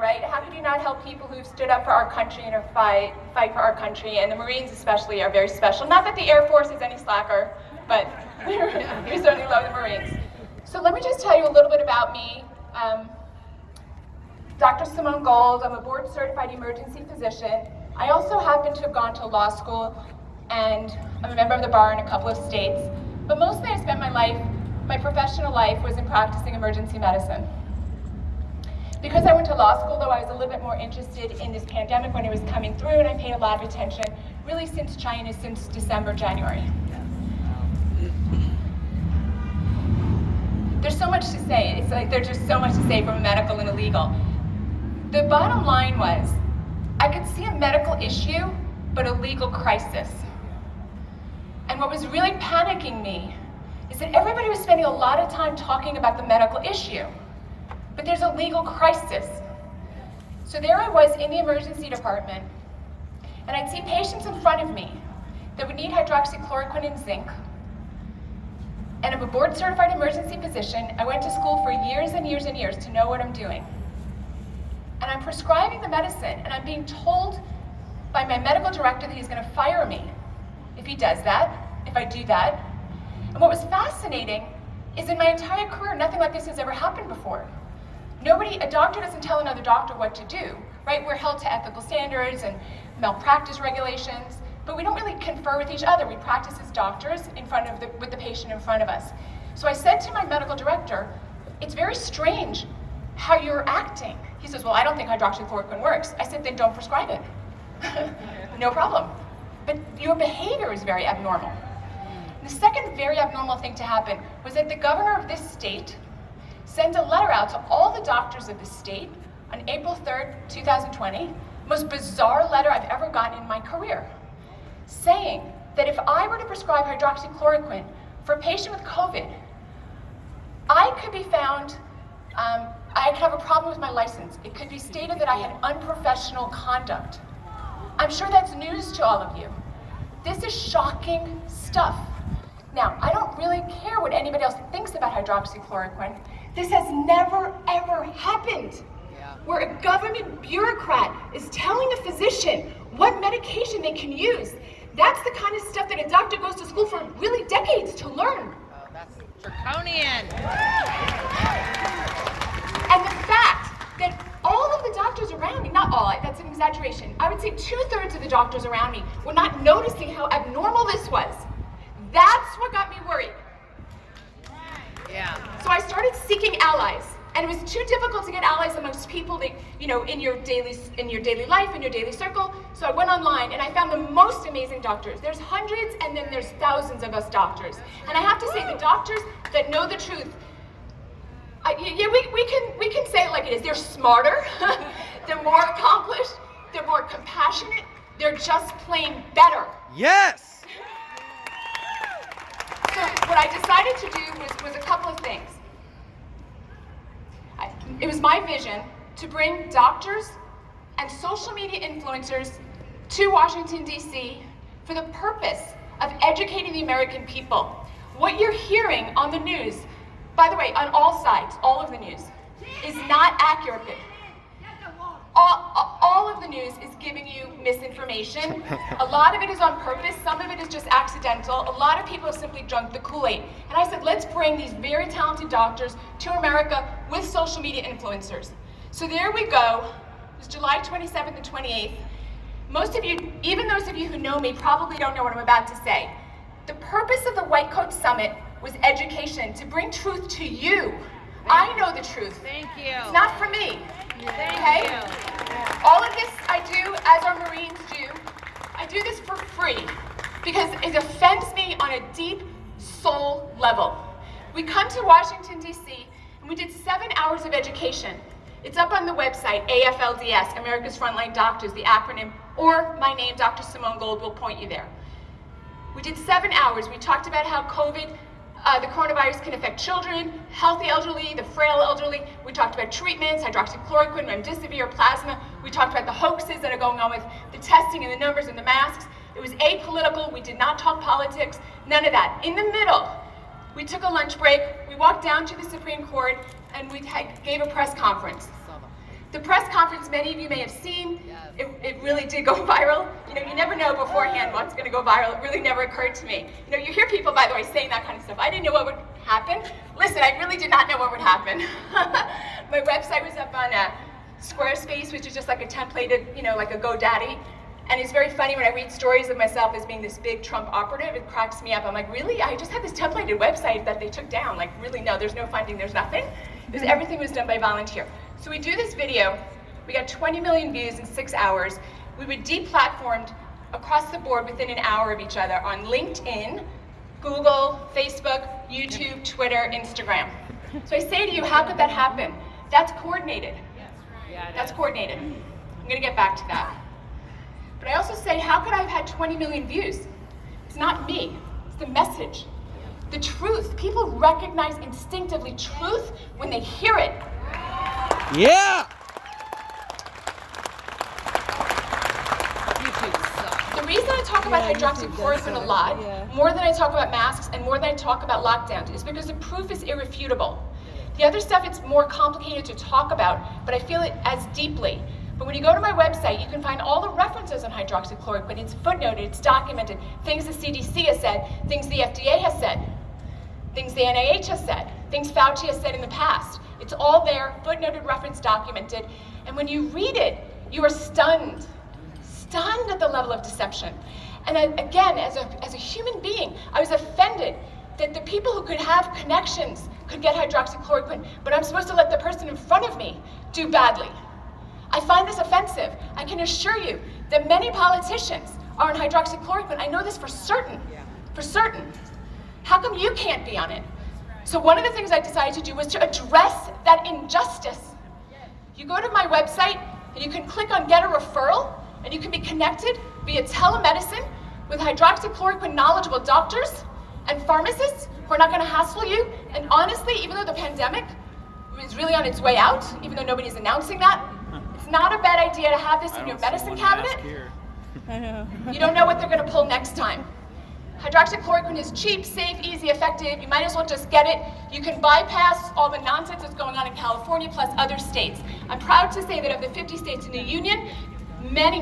right? How could you not help people who've stood up for our country and fight for our country? And the Marines especially are very special. Not that the Air Force is any slacker, but we certainly love the Marines. So let me just tell you a little bit about me. Dr. Simone Gold, I'm a board-certified emergency physician. I also happen to have gone to law school, and I'm a member of the bar in a couple of states. But mostly I spent my professional life was in practicing emergency medicine. Because I went to law school, though, I was a little bit more interested in this pandemic when it was coming through, and I paid a lot of attention, really since China, since December, January. There's so much to say. It's like there's just so much to say from a medical and a legal. The bottom line was, I could see a medical issue, but a legal crisis. And what was really panicking me is that everybody was spending a lot of time talking about the medical issue, but there's a legal crisis. So there I was in the emergency department, and I'd see patients in front of me that would need hydroxychloroquine and zinc. And I'm a board-certified emergency physician. I went to school for years and years and years to know what I'm doing. And I'm prescribing the medicine, and I'm being told by my medical director that he's going to fire me if he does that, if I do that. And what was fascinating is in my entire career, nothing like this has ever happened before. A doctor doesn't tell another doctor what to do, right? We're held to ethical standards and malpractice regulations, but we don't really confer with each other. We practice as doctors with the patient in front of us. So I said to my medical director, it's very strange how you're acting. He says, well, I don't think hydroxychloroquine works. I said, then don't prescribe it. No problem. But your behavior is very abnormal. The second very abnormal thing to happen was that the governor of this state sent a letter out to all the doctors of the state on April 3rd, 2020, most bizarre letter I've ever gotten in my career, saying that if I were to prescribe hydroxychloroquine for a patient with COVID, I could be found, I could have a problem with my license. It could be stated that I had unprofessional conduct. I'm sure that's news to all of you. This is shocking stuff. Now, I don't really care what anybody else thinks about hydroxychloroquine. This has never, ever happened. Where a government bureaucrat is telling a physician what medication they can use. That's the kind of stuff that a doctor goes to school for really decades to learn. Oh, that's draconian. And the fact that all of the doctors around me, not all, that's an exaggeration, I would say 2/3 of the doctors around me were not noticing how abnormal this was. That's what got me worried. Yeah. So I started seeking allies, and it was too difficult to get allies amongst people that, in your daily life, in your daily circle. So I went online and I found the most amazing doctors. There's hundreds and then there's thousands of us doctors. And I have to say, the doctors that know the truth, we can say it like it is. They're smarter, they're more accomplished, they're more compassionate, they're just plain better. Yes! So what I decided to do was a couple of things. It was my vision to bring doctors and social media influencers to Washington, D.C. for the purpose of educating the American people. What you're hearing on the news, by the way, on all sides, all of the news, is not accurate. All of the news is giving you misinformation. A lot of it is on purpose, some of it is just accidental. A lot of people have simply drunk the Kool-Aid. And I said, let's bring these very talented doctors to America with social media influencers. So there we go. It was July 27th and 28th. Most of you, even those of you who know me, probably don't know what I'm about to say. The purpose of the White Coat Summit was education, to bring truth to you. I know the truth. Thank you. It's not for me. Thank you. All of this I do, as our Marines do, I do this for free because it offends me on a deep soul level. We come to Washington, D.C., and we did 7 hours of education. It's up on the website, AFLDS, America's Frontline Doctors, the acronym, or my name, Dr. Simone Gold, will point you there. We did 7 hours. We talked about how the coronavirus can affect children, healthy elderly, the frail elderly. We talked about treatments, hydroxychloroquine, remdesivir, plasma. We talked about the hoaxes that are going on with the testing and the numbers and the masks. It was apolitical. We did not talk politics, none of that. In the middle, we took a lunch break. We walked down to the Supreme Court and we gave a press conference. The press conference, many of you may have seen, it really did go viral. You know, you never know beforehand what's going to go viral. It really never occurred to me. You know, you hear people, by the way, saying that kind of stuff. I didn't know what would happen. Listen, I really did not know what would happen. My website was up on Squarespace, which is just like a templated, you know, like a GoDaddy. And it's very funny when I read stories of myself as being this big Trump operative, it cracks me up. I'm like, really? I just had this templated website that they took down. Like, really, no, there's no funding, there's nothing. Because everything was done by volunteer. So we do this video, we got 20 million views in 6 hours. We were deplatformed across the board within an hour of each other on LinkedIn, Google, Facebook, YouTube, Twitter, Instagram. So I say to you, how could that happen? That's coordinated. That's coordinated. I'm gonna get back to that. But I also say, how could I have had 20 million views? It's not me, it's the message. The truth. People recognize instinctively truth when they hear it. Yeah! The reason I talk about hydroxychloroquine a lot, more than I talk about masks and more than I talk about lockdowns, is because the proof is irrefutable. The other stuff, it's more complicated to talk about, but I feel it as deeply. But when you go to my website, you can find all the references on hydroxychloroquine. It's footnoted, it's documented, things the CDC has said, things the FDA has said, things the NIH has said, things Fauci has said in the past. It's all there, footnoted, referenced, documented. And when you read it, you are stunned at the level of deception. And again, as a human being, I was offended that the people who could have connections could get hydroxychloroquine, but I'm supposed to let the person in front of me do badly. I find this offensive. I can assure you that many politicians are on hydroxychloroquine. I know this for certain, for certain. How come you can't be on it? So one of the things I decided to do was to address that injustice. You go to my website and you can click on Get a Referral and you can be connected via telemedicine with hydroxychloroquine knowledgeable doctors and pharmacists who are not gonna hassle you. And honestly, even though the pandemic is really on its way out, even though nobody's announcing that, it's not a bad idea to have this in your medicine cabinet. I know. You don't know what they're gonna pull next time. Hydroxychloroquine is cheap, safe, easy, effective. You might as well just get it. You can bypass all the nonsense that's going on in California plus other states. I'm proud to say that of the 50 states in the union,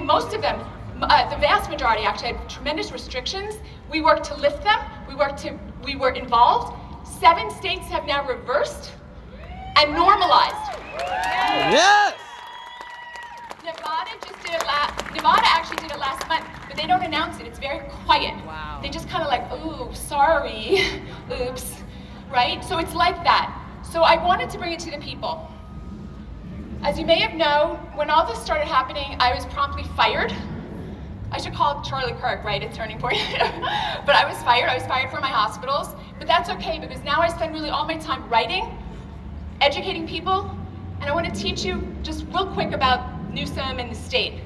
most of them, the vast majority actually had tremendous restrictions. We worked to lift them. We were involved. 7 states have now reversed and normalized. Yes! Nevada actually did it last month, but they don't announce it. It's very quiet. Wow. They just kind of like, ooh, sorry, oops, right? So it's like that. So I wanted to bring it to the people. As you may have known, when all this started happening, I was promptly fired. I should call Charlie Kirk, right, at Turning Point. But I was fired from my hospitals. But that's okay, because now I spend really all my time writing, educating people, and I want to teach you just real quick about Newsom and the state.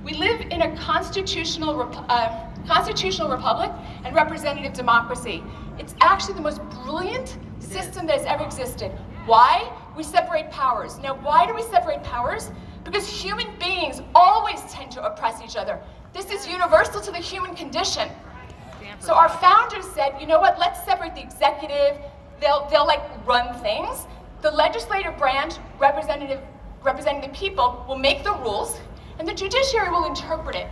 We live in a constitutional republic and representative democracy. It's actually the most brilliant system that has ever existed. Why? We separate powers. Now, why do we separate powers? Because human beings always tend to oppress each other. This is universal to the human condition. So our founders said, you know what, let's separate the executive. They'll like run things. The legislative branch, representing the people, will make the rules, and the judiciary will interpret it.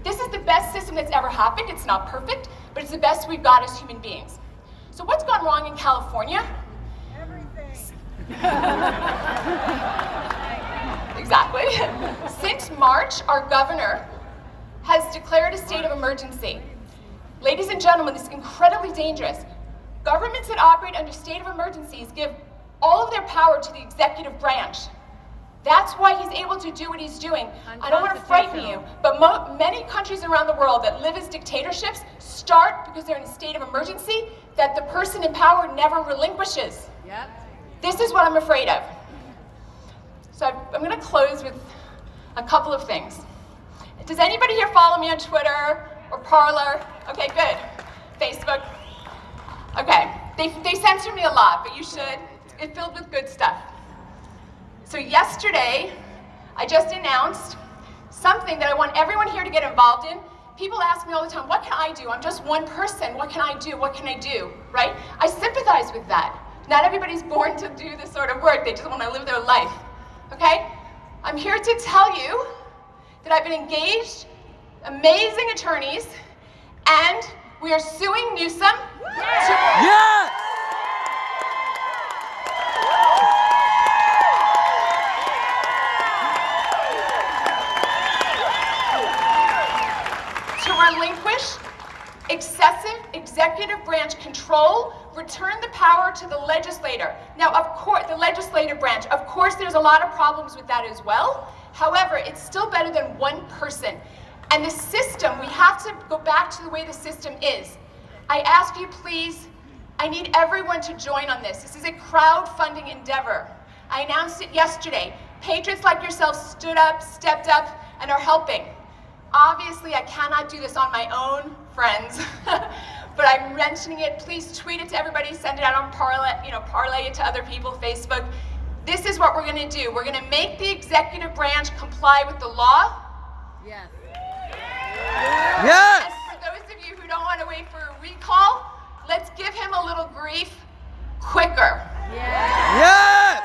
This is the best system that's ever happened. It's not perfect, but it's the best we've got as human beings. So what's gone wrong in California? Everything. Exactly. Since March, our governor has declared a state of emergency. Ladies and gentlemen, this is incredibly dangerous. Governments that operate under state of emergencies give all of their power to the executive branch. That's why he's able to do what he's doing. I don't want to frighten you, but many countries around the world that live as dictatorships start because they're in a state of emergency that the person in power never relinquishes. Yep. This is what I'm afraid of. So I'm going to close with a couple of things. Does anybody here follow me on Twitter or Parler? Okay, good. Facebook? Okay. They censor me a lot, but you should. It's filled with good stuff. So yesterday, I just announced something that I want everyone here to get involved in. People ask me all the time, what can I do? I'm just one person. What can I do? What can I do? Right? I sympathize with that. Not everybody's born to do this sort of work. They just want to live their life. Okay? I'm here to tell you that I've been engaged, amazing attorneys, and we are suing Newsom to... Yes! to relinquish excessive executive branch control, return the power to the legislator. Now, of course, the legislative branch, of course, there's a lot of problems with that as well. However, it's still better than one person. And the system, we have to go back to the way the system is. I ask you, please, I need everyone to join on this. This is a crowdfunding endeavor. I announced it yesterday. Patriots like yourself stood up, stepped up, and are helping. Obviously, I cannot do this on my own, friends, but I'm mentioning it. Please tweet it to everybody, send it out on parlay it to other people, Facebook. This is what we're going to do. We're going to make the executive branch comply with the law. Yes. Yes! And for those of you who don't want to wait for a recall, let's give him a little grief quicker. Yes!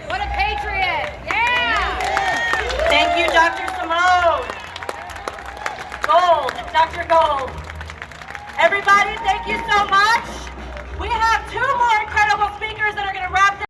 What a patriot! Yeah! Thank you, Dr. Simone. Gold, Dr. Gold. Everybody, thank you so much. We have two more incredible speakers that are going to wrap this